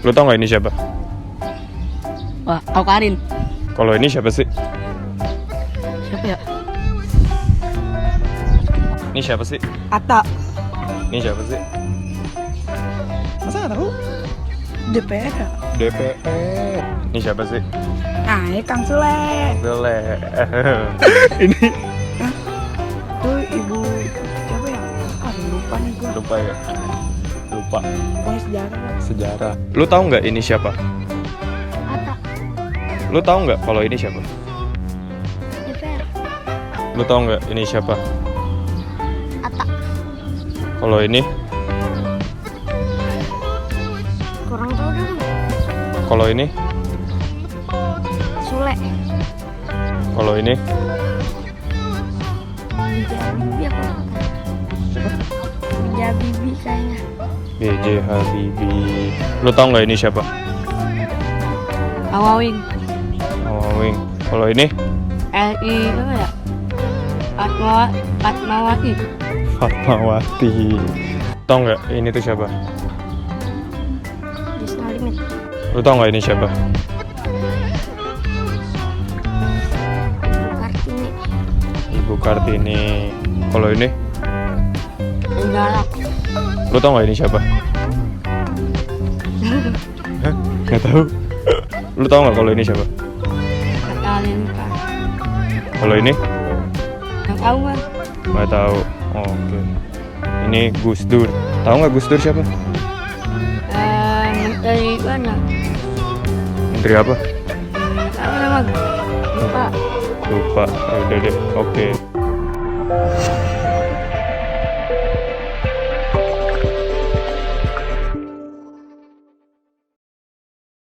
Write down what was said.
Lu tau nggak ini siapa? Wah, Karin. Kalau ini siapa sih? Siapa ya? Ini siapa sih? Atta. Ini siapa sih? Masa nggak tahu? DPR ya? DPR. Ini siapa sih? Ah, ini Kang Sule. Sule. Ini Tuh ibu siapa ya? Aduh, lupa nih gua. lupa ya. Lupa. Pokoknya sejarah. Sejarah. Lu tahu nggak ini siapa? Atta. Lu tahu nggak kalau ini siapa? DPR. Lu tahu nggak ini siapa? Atta. Kalau ini? Kurang tahu dong. Kalau ini? Sule. Kalau ini? Bibi apa? Bibi kayaknya. BJ Habibie. Lu tahu nggak ini siapa? Awawing. Awawing. Kalau ini? LI apa ya? Fatmawati. Fatmawati. Tahu nggak ini tuh siapa? Disna Limit. Lu tahu nggak ini siapa? Kartini. Ibu Kartini. Kalau ini? Galak. Lu tahu nggak ini siapa? Hah? Nggak tahu. Lu tahu nggak kalau ini siapa? Katalinka. Kalau ini? Nggak tahu kan? Nggak tahu. Oke. Ini Gus Dur. Tahu nggak Gus Dur siapa? Menteri mana? Menteri apa? Apa nama? Lupa. Lupa. Ya udah deh. Oke.